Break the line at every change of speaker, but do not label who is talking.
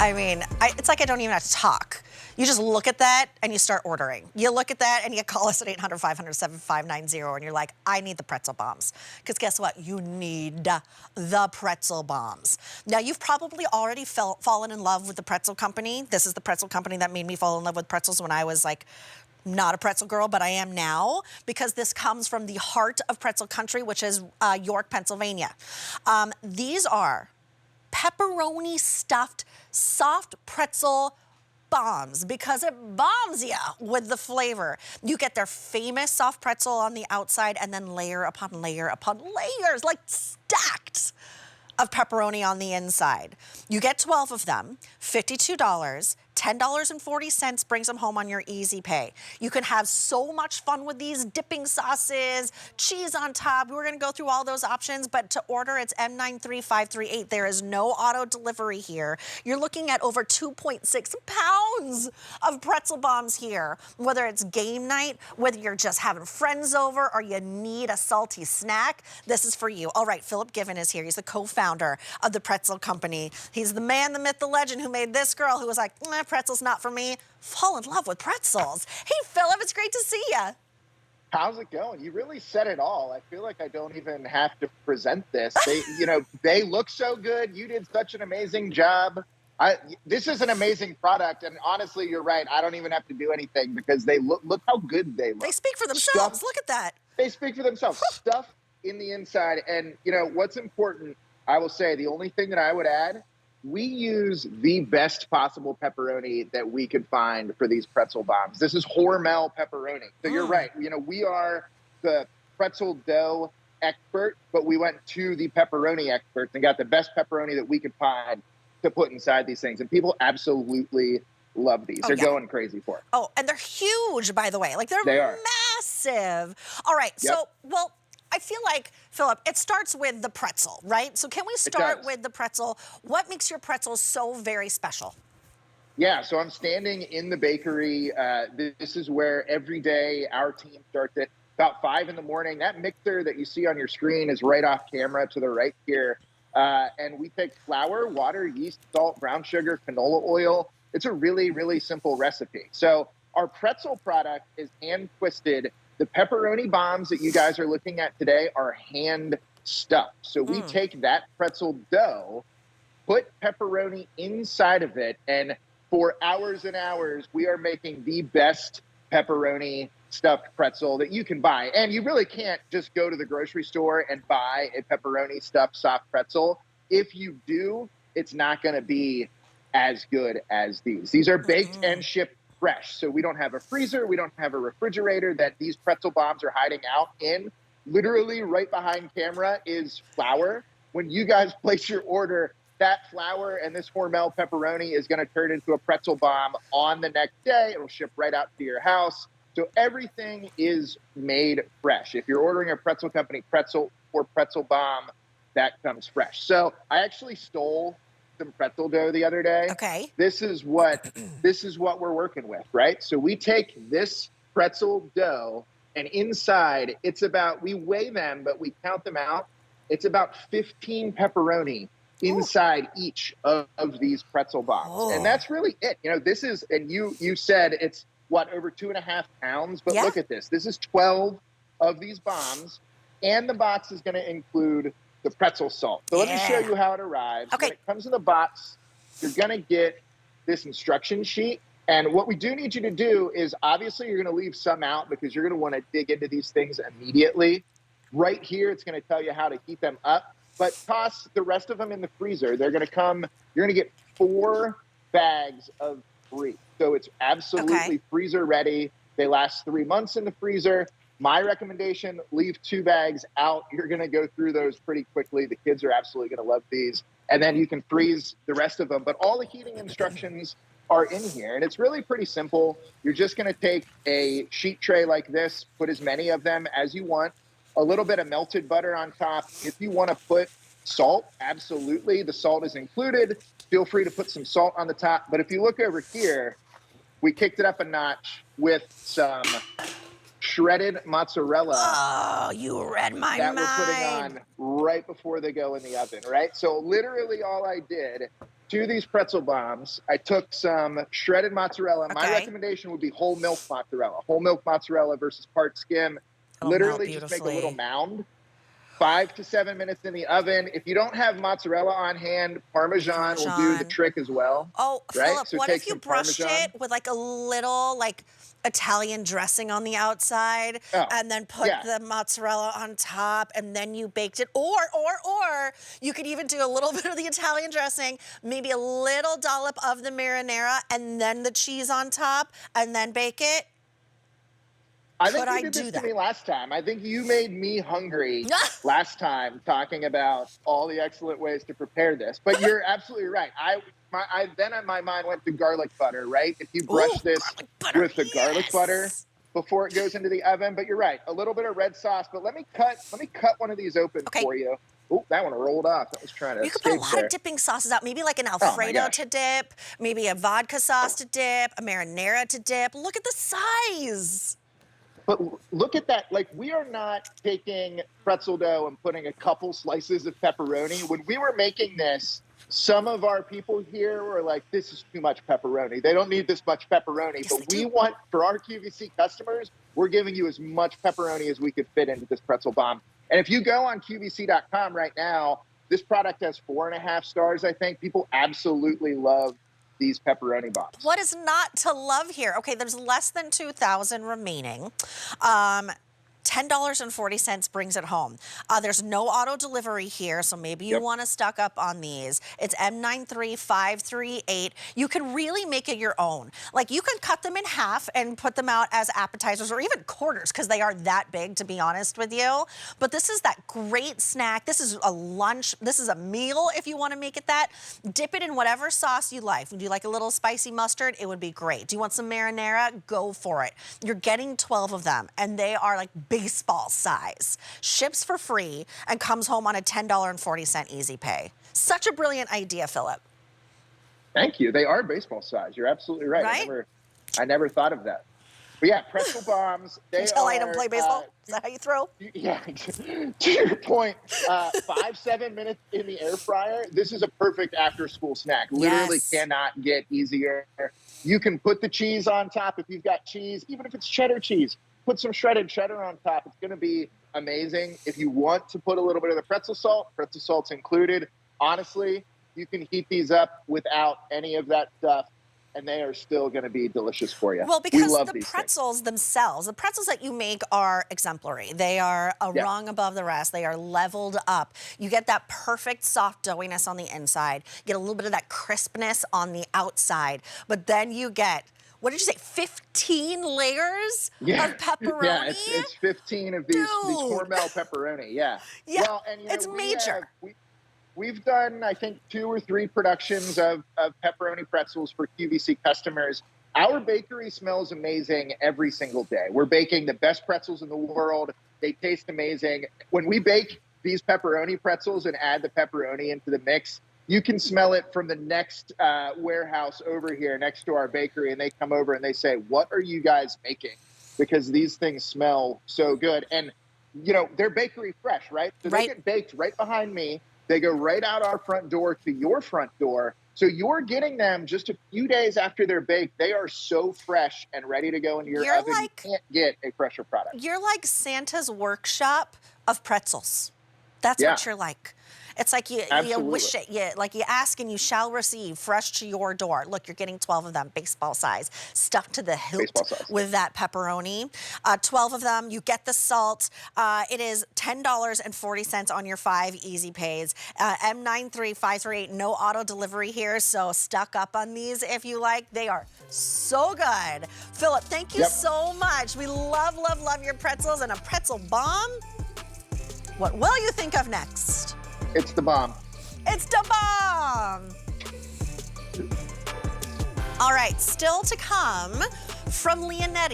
I mean, it's like I don't even have to talk. You just look at that and you start ordering. You look at that and you call us at 800-500-7590 and you're like, I need the pretzel bombs. Because guess what? You need the pretzel bombs. Now, you've probably already fallen in love with the pretzel company. This is the pretzel company that made me fall in love with pretzels when I was like, not a pretzel girl, but I am now, because this comes from the heart of pretzel country, which is York, Pennsylvania. These are pepperoni stuffed soft pretzel bombs, because it bombs you with the flavor. You get their famous soft pretzel on the outside and then layer upon layer upon layers, like stacked, of pepperoni on the inside. You get 12 of them, $52. $10.40 brings them home on your easy pay. You can have so much fun with these dipping sauces, cheese on top. We're gonna go through all those options, but to order, it's M93538. There is no auto delivery here. You're looking at over 2.6 pounds of pretzel bombs here. Whether it's game night, whether you're just having friends over, or you need a salty snack, this is for you. All right, Philip Given is here. He's the co-founder of the Pretzel Company. He's the man, the myth, the legend who made this girl who was like, pretzel's not for me, fall in love with pretzels. Hey, Philip, it's great to see you.
How's it going? You really said it all. I feel like I don't even have to present this. They look so good. You did such an amazing job. This is an amazing product, and honestly, you're right. I don't even have to do anything because they look how good they look.
They speak for themselves. Look at that.
They speak for themselves. Stuff in the inside, and what's important, I will say, the only thing that I would add, we use the best possible pepperoni that we could find for these pretzel bombs. This is Hormel pepperoni. So you're right. We are the pretzel dough expert, but we went to the pepperoni experts and got the best pepperoni that we could find to put inside these things. And people absolutely love these. They're going crazy for it.
Oh, and they're huge, by the way. Like, they are massive. All right.
Yep.
So, well, I feel like, Philip, it starts with the pretzel, right? So can we start with the pretzel? What makes your pretzel so very special?
Yeah, so I'm standing in the bakery. This is where every day our team starts at about 5 in the morning. That mixer that you see on your screen is right off camera to the right here. And we take flour, water, yeast, salt, brown sugar, canola oil. It's a really, really simple recipe. So our pretzel product is hand twisted. The pepperoni bombs that you guys are looking at today are hand stuffed. So we take that pretzel dough, put pepperoni inside of it, and for hours and hours, we are making the best pepperoni stuffed pretzel that you can buy. And you really can't just go to the grocery store and buy a pepperoni stuffed soft pretzel. If you do, it's not going to be as good as these. These are baked and shipped fresh. So we don't have a freezer. We don't have a refrigerator that these pretzel bombs are hiding out in. Literally right behind camera is flour. When you guys place your order, that flour and this Hormel pepperoni is going to turn into a pretzel bomb on the next day. It'll ship right out to your house. So everything is made fresh. If you're ordering a Pretzel Company pretzel or pretzel bomb, that comes fresh. So I actually stole some pretzel dough the other day.
Okay.
This is what we're working with, right? So we take this pretzel dough, and inside we weigh them, but we count them out. It's about 15 pepperoni inside each of these pretzel bombs. And that's really it. This is, and you said it's over 2.5 pounds, but look at this. This is 12 of these bombs, and the box is going to include the pretzel salt. So let me show you how it arrives.
Okay.
When it comes in the box, you're going to get this instruction sheet. And what we do need you to do is, obviously, you're going to leave some out because you're going to want to dig into these things immediately. Right here, it's going to tell you how to heat them up. But toss the rest of them in the freezer. You're going to get 4 bags of 3. So it's absolutely freezer ready. They last 3 months in the freezer. My recommendation, leave 2 bags out. You're going to go through those pretty quickly. The kids are absolutely going to love these. And then you can freeze the rest of them. But all the heating instructions are in here. And it's really pretty simple. You're just going to take a sheet tray like this, put as many of them as you want, a little bit of melted butter on top. If you want to put salt, absolutely. The salt is included. Feel free to put some salt on the top. But if you look over here, we kicked it up a notch with some shredded mozzarella.
Oh, you read my mind.
That we're putting on right before they go in the oven, right? So literally all I did, to these pretzel bombs, I took some shredded mozzarella. My
Okay.
recommendation would be whole milk mozzarella. Whole milk mozzarella versus part skim.
It'll melt
Literally just make a little
beautifully.
mound. 5 to 7 minutes in the oven. If you don't have mozzarella on hand, Parmesan will do the
Parmesan.
trick as well.
Oh,
Right?
Philip,
So
what
take
if you
some
brushed
Parmesan.
it with like a little like Italian dressing on the outside
Oh,
and then put
yeah.
the mozzarella on top and then you baked it? Or you could even do a little bit of the Italian dressing, maybe a little dollop of the marinara and then the cheese on top and then bake it.
I think
Could
you
I
did
do
this to
that?
me last time. I think you made me hungry last time talking about all the excellent ways to prepare this. But you're absolutely right. Then my mind went to garlic butter, right? If you
Ooh,
brush this
garlic butter,
with the garlic butter
yes.
before it goes into the oven. But you're right, a little bit of red sauce. But let me cut one of these open
Okay.
for you. Oh, that one rolled off. That was trying to
You could put a
escape
lot
there.
of dipping sauces out, maybe like an
Oh my
Alfredo
gosh.
to dip, maybe a vodka sauce to dip, a marinara to dip. Look at the size.
But look at that. Like, we are not taking pretzel dough and putting a couple slices of pepperoni. When we were making this, some of our people here were like, this is too much pepperoni. They don't need this much pepperoni.
Yes,
But
they
we
do.
want, for our QVC customers, we're giving you as much pepperoni as we could fit into this pretzel bomb. And if you go on QVC.com right now, this product has 4.5 stars, I think. People absolutely love these pepperoni bombs.
What is not to love here? Okay, there's less than 2,000 remaining. $10.40 brings it home. There's no auto delivery here, so maybe you want to stock up on these. It's M93538. You can really make it your own. Like, you can cut them in half and put them out as appetizers or even quarters because they are that big, to be honest with you. But this is that great snack. This is a lunch. This is a meal if you want to make it that. Dip it in whatever sauce you like. Would you like a little spicy mustard? It would be great. Do you want some marinara? Go for it. You're getting 12 of them, and they are like baseball size. Ships for free and comes home on a $10.40 easy pay. Such a brilliant idea, Philip.
Thank you. They are baseball size. You're absolutely right.
Right?
I never thought of that. But yeah, pretzel bombs. They
Until
are,
I don't play baseball? Is that how you throw?
Yeah, to your point, 5-7 minutes in the air fryer. This is a perfect after-school snack. Literally
Yes.
cannot get easier. You can put the cheese on top if you've got cheese, even if it's cheddar cheese. Put some shredded cheddar on top. It's going to be amazing. If you want to put a little bit of the pretzel salt's included. Honestly, you can heat these up without any of that stuff, and they are still going to be delicious for you.
Well,
We
because
love
the
these
pretzels themselves, the pretzels that you make are exemplary. They are a rung above the rest. They are leveled up. You get that perfect soft doughiness on the inside. You get a little bit of that crispness on the outside. But then you get, what did you say, 15 layers of pepperoni?
Yeah, it's 15 of these Hormel pepperoni. Yeah.
Yeah,
Well, and
it's major.
We've done, I think, 2 or 3 productions of pepperoni pretzels for QVC customers. Our bakery smells amazing every single day. We're baking the best pretzels in the world. They taste amazing. When we bake these pepperoni pretzels and add the pepperoni into the mix, you can smell it from the next warehouse over here next to our bakery, and they come over and they say, what are you guys making? Because these things smell so good. And, you know, they're bakery fresh, right? So they get baked right behind me. They go right out our front door to your front door. So you're getting them just a few days after they're baked. They are so fresh and ready to go into your oven. You can't get a fresher product.
You're like Santa's workshop of pretzels. That's what you're like. It's like you wish it, you ask and you shall receive, fresh to your door. Look, you're getting 12 of them, baseball size, stuffed to the hilt with that pepperoni. 12 of them, you get the salt. It is $10.40 on your 5 easy pays. M93538, no auto delivery here, so stock up on these if you like. They are so good. Philip, thank you so much. We love, love, love your pretzels and a pretzel bomb. What will you think of next?
It's the bomb.
It's the bomb. All right, still to come from Leonetti.